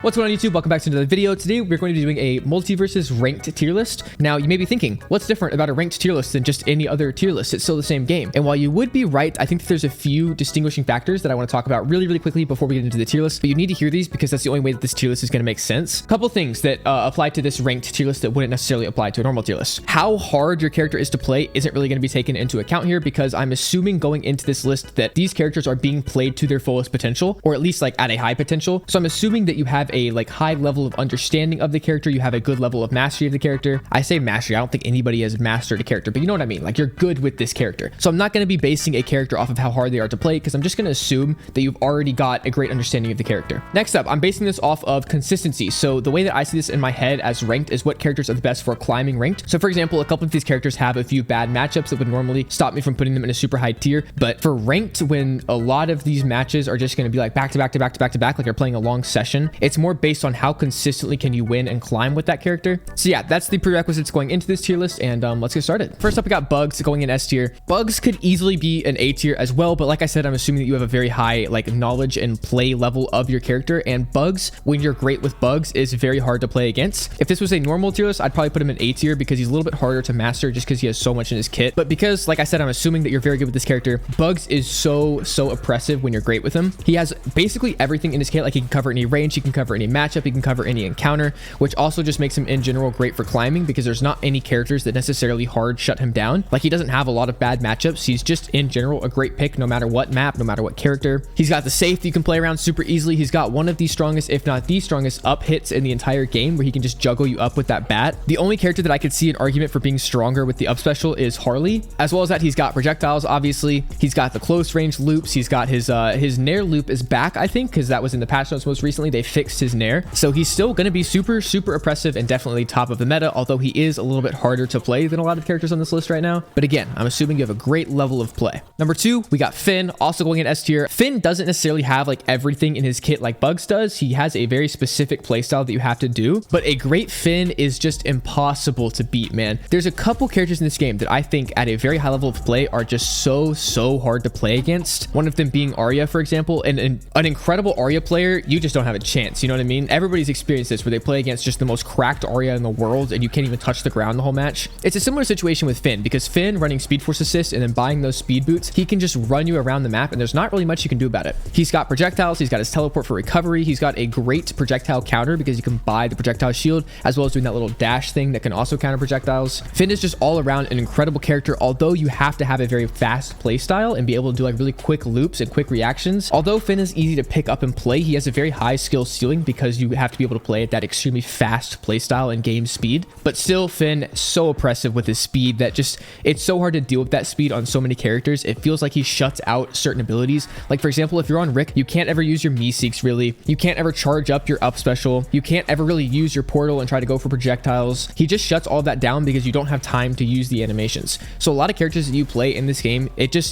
What's going on YouTube? Welcome back to another video. Today we're going to be doing a MultiVersus ranked tier list. Now you may be thinking, what's different about a ranked tier list than just any other tier list? It's still the same game. And while you would be right, I think that there's a few distinguishing factors that I want to talk about really quickly before we get into the tier list. But you need to hear these because that's the only way that this tier list is going to make sense. A couple things that apply to this ranked tier list that wouldn't necessarily apply to a normal tier list. How hard your character is to play isn't really going to be taken into account here because I'm assuming going into this list that these characters are being played to their fullest potential, or at least like at a high potential. So I'm assuming that you have a like high level of understanding of the character, you have a good level of mastery of the character. I say mastery, I don't think anybody has mastered a character, but you know what I mean, like you're good with this character. So I'm not going to be basing a character off of how hard they are to play because I'm just going to assume that you've already got a great understanding of the character. Next up, I'm basing this off of consistency. So the way that I see this in my head as ranked is what characters are the best for climbing ranked. So for example, a couple of these characters have a few bad matchups that would normally stop me from putting them in a super high tier, but for ranked, when a lot of these matches are just going to be like back to back, like you're playing a long session, it's more based on how consistently can you win and climb with that character. So yeah, that's the prerequisites going into this tier list, and let's get started. First up, we got Bugs going in S tier. Bugs could easily be an A tier as well, but like I said, I'm assuming that you have a very high like knowledge and play level of your character, and Bugs, when you're great with Bugs, is very hard to play against. If this was a normal tier list, I'd probably put him in A tier because he's a little bit harder to master just because he has so much in his kit. But because, like I said, I'm assuming that you're very good with this character, Bugs is so oppressive when you're great with him. He has basically everything in his kit. Like he can cover any range, he can cover any matchup, he can cover any encounter, which also just makes him in general great for climbing because there's not any characters that necessarily hard shut him down. Like he doesn't have a lot of bad matchups. He's just in general a great pick no matter what map, no matter what character. He's got the safe that you can play around super easily. He's got one of the strongest, if not the strongest, up hits in the entire game where he can just juggle you up with that bat. The only character that I could see an argument for being stronger with the up special is Harley. As well as that, he's got projectiles, obviously. He's got the close range loops. He's got his nair loop is back, I think, because that was in the patch notes most recently. They fixed his nair. So he's still going to be super oppressive and definitely top of the meta, although he is a little bit harder to play than a lot of characters on this list right now. But again, I'm assuming you have a great level of play. Number 2, we got Finn, also going in S tier. Finn doesn't necessarily have like everything in his kit like Bugs does. He has a very specific playstyle that you have to do, but a great Finn is just impossible to beat, man. There's a couple characters in this game that I think at a very high level of play are just so hard to play against. One of them being Arya, for example, and an incredible Arya player, you just don't have a chance. You know what I mean? Everybody's experienced this where they play against just the most cracked Arya in the world and you can't even touch the ground the whole match. It's a similar situation with Finn because Finn running Speed Force Assist and then buying those speed boots, he can just run you around the map and there's not really much you can do about it. He's got projectiles, he's got his teleport for recovery, he's got a great projectile counter because you can buy the projectile shield as well as doing that little dash thing that can also counter projectiles. Finn is just all around an incredible character, although you have to have a very fast play style and be able to do like really quick loops and quick reactions. Although Finn is easy to pick up and play, he has a very high skill ceiling because you have to be able to play at that extremely fast play style and game speed. But still, Finn so oppressive with his speed that just it's so hard to deal with that speed on so many characters. It feels like he shuts out certain abilities. Like for example, if you're on Rick, you can't ever use your Meeseeks really. You can't ever charge up your up special. You can't ever really use your portal and try to go for projectiles. He just shuts all that down because you don't have time to use the animations. So a lot of characters that you play in this game,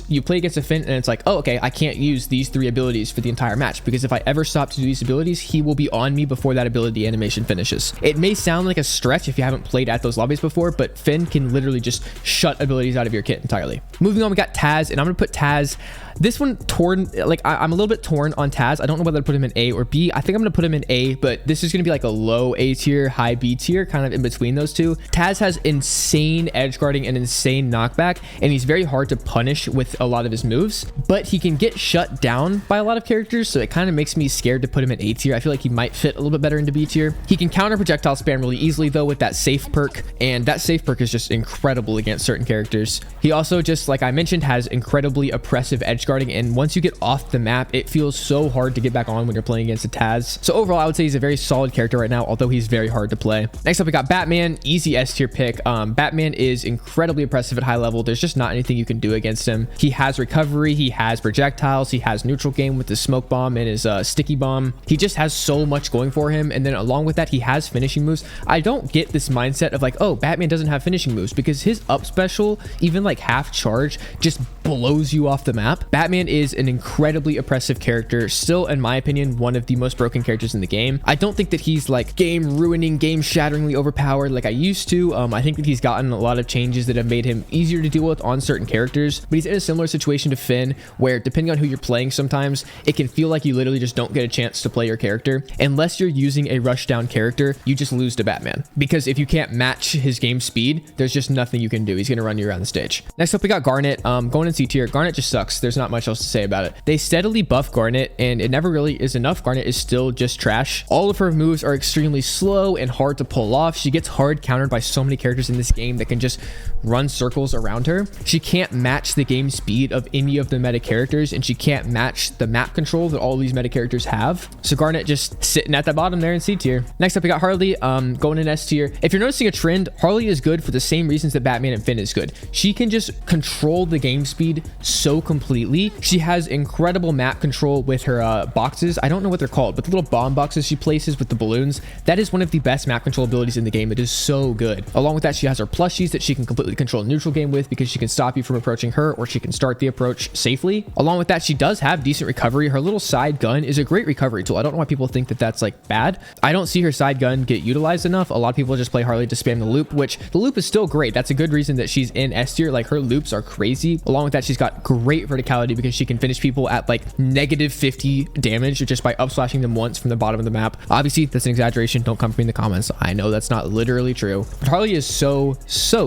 you play against a Finn and it's like, oh okay, I can't use these 3 abilities for the entire match because if I ever stop to do these abilities, he will be on me before that ability animation finishes. It may sound like a stretch if you haven't played at those lobbies before, but Finn can literally just shut abilities out of your kit entirely. Moving on, we got Taz, and I'm gonna put Taz. This one torn, like I'm a little bit torn on Taz. I don't know whether to put him in A or B. I think I'm gonna put him in A, but this is gonna be like a low A tier, high B tier, kind of in between those two. Taz has insane edge guarding and insane knockback, and he's very hard to punish with a lot of his moves, but he can get shut down by a lot of characters, so it kind of makes me scared to put him in A tier. I feel like he might fit a little bit better into B tier. He can counter projectile spam really easily though with that safe perk, and that safe perk is just incredible against certain characters. He also, just like I mentioned, has incredibly oppressive edge guarding, and once you get off the map, it feels so hard to get back on when you're playing against a Taz. So overall, I would say he's a very solid character right now, although he's very hard to play. Next up, we got Batman, easy S tier pick. Batman is incredibly oppressive at high level. There's just not anything you can do against him. He has recovery, he has projectiles, he has neutral game with his smoke bomb and his sticky bomb. He just has so much going for him, and then along with that, he has finishing moves. I don't get this mindset of like, oh, Batman doesn't have finishing moves, because his up special, even like half charge, just blows you off the map. Batman is an incredibly oppressive character, still in my opinion one of the most broken characters in the game. I don't think that he's like game ruining, game shatteringly overpowered like I used to. I think that he's gotten a lot of changes that have made him easier to deal with on certain characters, but he's in a similar situation to Finn where depending on who you're playing, sometimes it can feel like you literally just don't get a chance to play your character. character, unless you're using a rushdown character, you just lose to Batman. Because if you can't match his game speed, there's just nothing you can do. He's going to run you around the stage. Next up, we got Garnet. Going in C tier. Garnet just sucks. There's not much else to say about it. They steadily buff Garnet, and it never really is enough. Garnet is still just trash. All of her moves are extremely slow and hard to pull off. She gets hard countered by so many characters in this game that can just run circles around her. She can't match the game speed of any of the meta characters, and she can't match the map control that all these meta characters have. So Garnet just sitting at the bottom there in C tier. Next up, we got Harley. Going in S tier. If you're noticing a trend, Harley is good for the same reasons that Batman and Finn is good. She can just control the game speed so completely. She has incredible map control with her boxes. I don't know what they're called, but the little bomb boxes she places with the balloons, that is one of the best map control abilities in the game. It is so good. Along with that, she has her plushies that she can completely control neutral game with, because she can stop you from approaching her, or she can start the approach safely. Along with that, she does have decent recovery. Her little side gun is a great recovery tool. I don't know why people think that that's like bad. I don't see her side gun get utilized enough. A lot of people just play Harley to spam the loop, which the loop is still great. That's a good reason that she's in S tier. Like, her loops are crazy. Along with that, she's got great verticality because she can finish people at like -50 damage just by up slashing them once from the bottom of the map. Obviously, that's an exaggeration. Don't come for me in the comments. I know that's not literally true, but Harley is so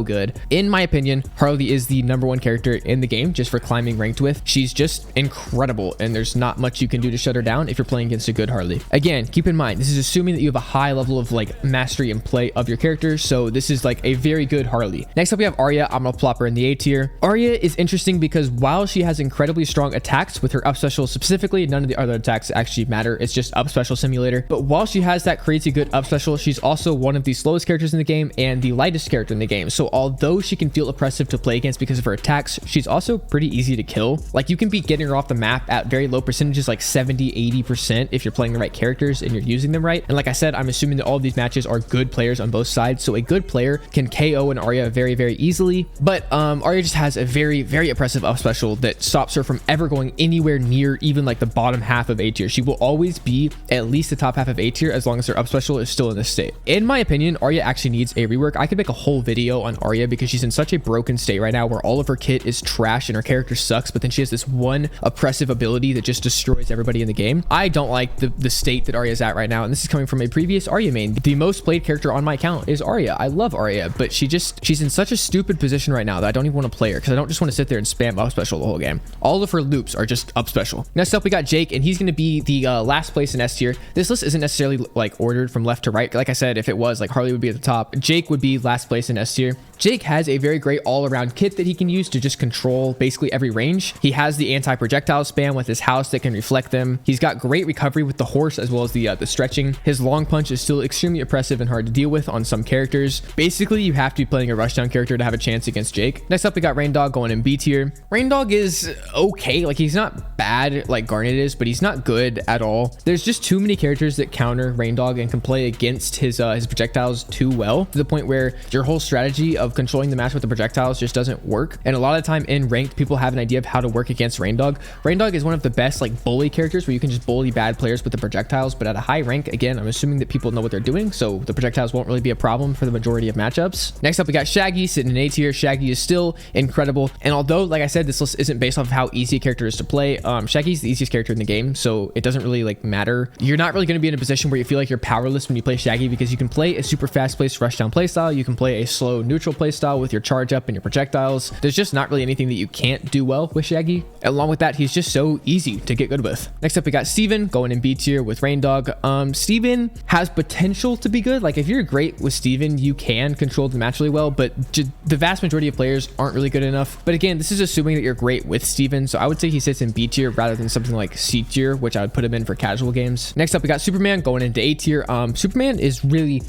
good. In my opinion, Harley is the #1 character in the game just for climbing ranked with. She's just incredible, and there's not much you can do to shut her down if you're playing against a good Harley. Again, keep in mind, this is assuming that you have a high level of like mastery and play of your character, so this is like a very good Harley. Next up, we have Arya. I'm gonna plop her in the A tier. Arya is interesting because while she has incredibly strong attacks with her up special specifically, none of the other attacks actually matter. It's just up special simulator. But while she has that crazy good up special, she's also one of the slowest characters in the game and the lightest character in the game. So although she can feel oppressive to play against because of her attacks, she's also pretty easy to kill. Like, you can be getting her off the map at very low percentages, like 70-80%, if you're playing the right characters and you're using them right. And like I said, I'm assuming that all of these matches are good players on both sides, so a good player can KO an Arya very easily. But Arya just has a very oppressive up special that stops her from ever going anywhere near even like the bottom half of A tier. She will always be at least the top half of A tier as long as her up special is still in this state. In my opinion, Arya actually needs a rework. I could make a whole video on Arya because she's in such a broken state right now where all of her kit is trash and her character sucks, but then she has this one oppressive ability that just destroys everybody in the game. I don't like the state that Arya's at right now, and this is coming from a previous Arya main. The most played character on my account is Arya. I love Arya, but she's in such a stupid position right now that I don't even want to play her because I don't just want to sit there and spam up special the whole game. All of her loops are just up special. Next up, we got Jake, and he's going to be the last place in S tier. This list isn't necessarily like ordered from left to right. Like I said, if it was, like, Harley would be at the top, Jake would be last place in S tier. Jake has a very great all-around kit that he can use to just control basically every range. He has the anti-projectile spam with his house that can reflect them. He's got great recovery with the horse as well as the stretching. His long punch is still extremely oppressive and hard to deal with on some characters. Basically, you have to be playing a rushdown character to have a chance against Jake. Next up, we got Raindog going in B tier. Raindog is okay. Like, he's not bad like Garnet is, but he's not good at all. There's just too many characters that counter Raindog and can play against his projectiles too well, to the point where your whole strategy of controlling the match with the projectiles just doesn't work. And a lot of the time in ranked, people have an idea of how to work against Raindog. Raindog is one of the best like bully characters where you can just bully bad players with the projectiles, but at a high rank, again, I'm assuming that people know what they're doing, so the projectiles won't really be a problem for the majority of matchups. Next up, we got Shaggy sitting in A tier. Shaggy is still incredible, and although, like I said, this list isn't based off of how easy a character is to play, Shaggy's the easiest character in the game, so it doesn't really like matter. You're not really going to be in a position where you feel like you're powerless when you play Shaggy, because you can play a super fast-paced rushdown playstyle, you can play a slow neutral playstyle with your charge up and your projectiles. There's just not really anything that you can't do well with Shaggy. Along with that, he's just so easy to get good with. Next up, we got Steven going in B tier with Raindog. Steven has potential to be good. Like, if you're great with Steven, you can control the match really well, but the vast majority of players aren't really good enough. But again, this is assuming that you're great with Steven, so I would say he sits in B tier rather than something like C tier, which I would put him in for casual games. Next up, we got Superman going into A tier. Superman is really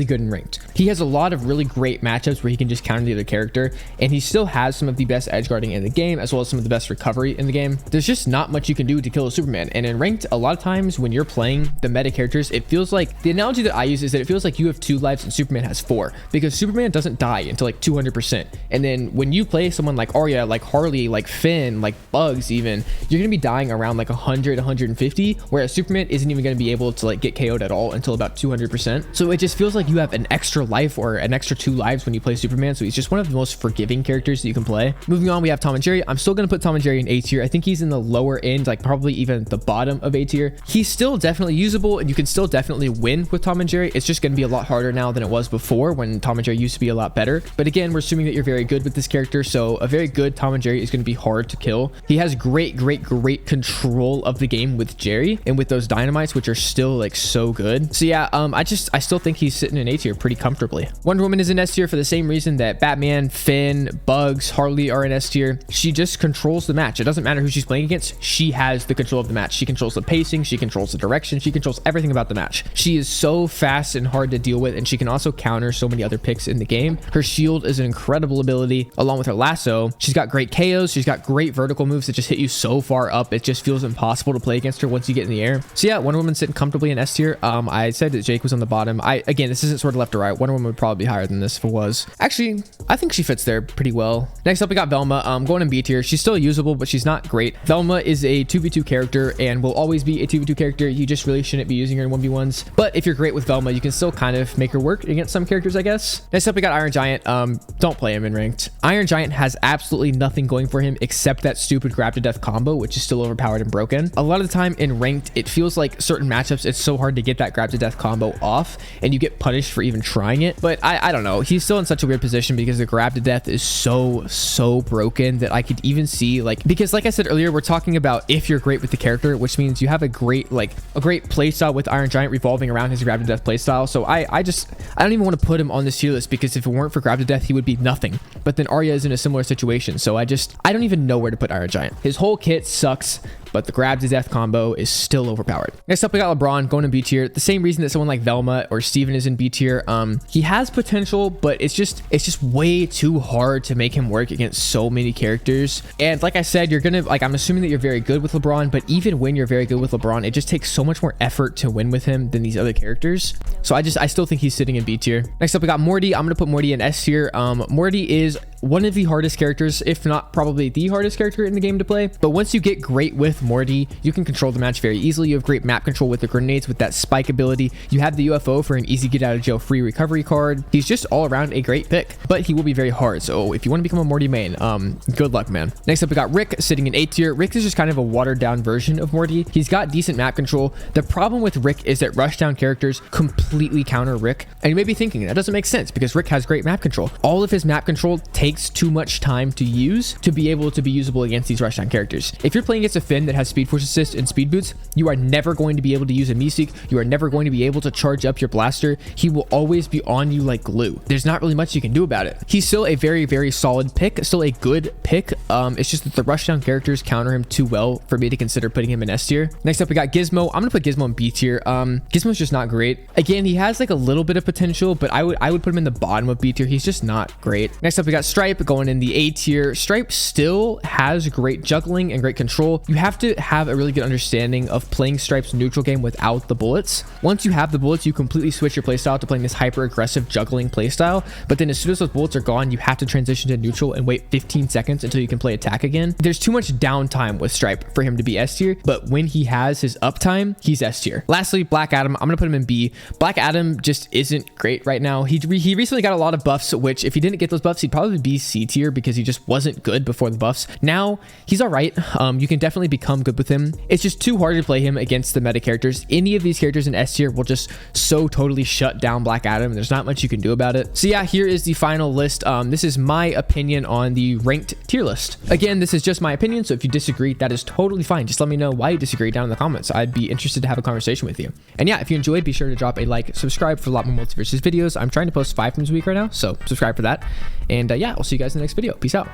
good in ranked. He has a lot of really great matchups where he can just counter the other character, and he still has some of the best edge guarding in the game as well as some of the best recovery in the game. There's just not much you can do to kill a Superman, and in ranked, a lot of times when you're playing the meta characters, it feels like, the analogy that I use is that it feels like you have 2 lives and Superman has 4, because Superman doesn't die until like 200%, and then when you play someone like Arya, like Harley, like Finn, like Bugs even, you're gonna be dying around like 100, 150, whereas Superman isn't even gonna be able to like get KO'd at all until about 200%. So it just feels feels like you have an extra life or an extra 2 lives when you play Superman. So he's just one of the most forgiving characters that you can play. Moving on, we have Tom and Jerry. I'm still going to put Tom and Jerry in A tier. I think he's in the lower end, like probably even the bottom of A tier. He's still definitely usable and you can still definitely win with Tom and Jerry. It's just going to be a lot harder now than it was before when Tom and Jerry used to be a lot better. But again, we're assuming that you're very good with this character. So a very good Tom and Jerry is going to be hard to kill. He has great control of the game with Jerry and with those dynamites, which are still like so good. So yeah, I still think he's sitting in A tier pretty comfortably. Wonder Woman is in S tier for the same reason that Batman, Finn, Bugs, Harley are in S tier. She just controls the match. It doesn't matter who she's playing against. She has the control of the match. She controls the pacing. She controls the direction. She controls everything about the match. She is so fast and hard to deal with, and she can also counter so many other picks in the game. Her shield is an incredible ability along with her lasso. She's got great KOs. She's got great vertical moves that just hit you so far up. It just feels impossible to play against her once you get in the air. So yeah, Wonder Woman sitting comfortably in S tier. I said that Jake was on the bottom. Again, this isn't sort of left or right. Wonder Woman would probably be higher than this if it was. Actually, I think she fits there pretty well. Next up, we got Velma. Going in B tier. She's still usable, but she's not great. Velma is a 2v2 character and will always be a 2v2 character. You just really shouldn't be using her in 1v1s. But if you're great with Velma, you can still kind of make her work against some characters, I guess. Next up, we got Iron Giant. Don't play him in ranked. Iron Giant has absolutely nothing going for him except that stupid grab to death combo, which is still overpowered and broken. A lot of the time in ranked, it feels like certain matchups, it's so hard to get that grab to death combo off and you get punished for even trying it. But I don't know. He's still in such a weird position because the grab to death is so broken that I could even see because like I said earlier, we're talking about if you're great with the character, which means you have a great playstyle with Iron Giant revolving around his grab to death playstyle. So I don't even want to put him on this tier list because if it weren't for grab to death, he would be nothing. But then Arya is in a similar situation. So I don't even know where to put Iron Giant. His whole kit sucks, but the grab to death combo is still overpowered. Next up, we got LeBron going in B tier. The same reason that someone like Velma or Steven is in B tier. He has potential, but it's just way too hard to make him work against so many characters. And like I said, I'm assuming that you're very good with LeBron, but even when you're very good with LeBron, it just takes so much more effort to win with him than these other characters. So I still think he's sitting in B tier. Next up, we got Morty. I'm gonna put Morty in S tier. Morty is one of the hardest characters, if not probably the hardest character in the game to play. But once you get great with Morty, you can control the match very easily. You have great map control with the grenades, with that spike ability. You have the UFO for an easy get out of jail free recovery card. He's just all around a great pick, but he will be very hard. So if you want to become a Morty main, good luck, man. Next up, we got Rick sitting in A tier. Rick is just kind of a watered down version of Morty. He's got decent map control. The problem with Rick is that rushdown characters completely counter Rick. And you may be thinking that doesn't make sense because Rick has great map control. All of his map control takes too much time to use to be able to be usable against these rushdown characters. If you're playing against a Finn that has Speed Force Assist and Speed Boots, you are never going to be able to use a Meeseek. You are never going to be able to charge up your blaster. He will always be on you like glue. There's not really much you can do about it. He's still a very solid pick, still a good pick. It's just that the rushdown characters counter him too well for me to consider putting him in S tier. Next up, we got Gizmo. I'm gonna put Gizmo in B tier. Gizmo's just not great. Again, he has like a little bit of potential, but I would put him in the bottom of B tier. He's just not great. Next up, we got Stripe going in the A tier. Stripe still has great juggling and great control. You have to have a really good understanding of playing Stripe's neutral game without the bullets. Once you have the bullets, you completely switch your playstyle to playing this hyper aggressive juggling playstyle. But then as soon as those bullets are gone, you have to transition to neutral and wait 15 seconds until you can play attack again. There's too much downtime with Stripe for him to be S tier, but when he has his uptime, he's S tier. Lastly, Black Adam. I'm gonna put him in B. Black Adam just isn't great right now. He recently got a lot of buffs, which if he didn't get those buffs, he'd probably be C tier because he just wasn't good before the buffs. Now he's all right. You can definitely become good with him. It's just too hard to play him against the meta characters. Any of these characters in S tier will just so totally shut down Black Adam, and there's not much you can do about it. So yeah, here is the final list. This is my opinion on the ranked tier list. Again, this is just my opinion, so if you disagree, that is totally fine. Just let me know why you disagree down in the comments. I'd be interested to have a conversation with you. And yeah, if you enjoyed, be sure to drop a like, subscribe for a lot more MultiVersus videos. I'm trying to post 5 times a week right now, so subscribe for that. And yeah, I'll see you guys in the next video. Peace out.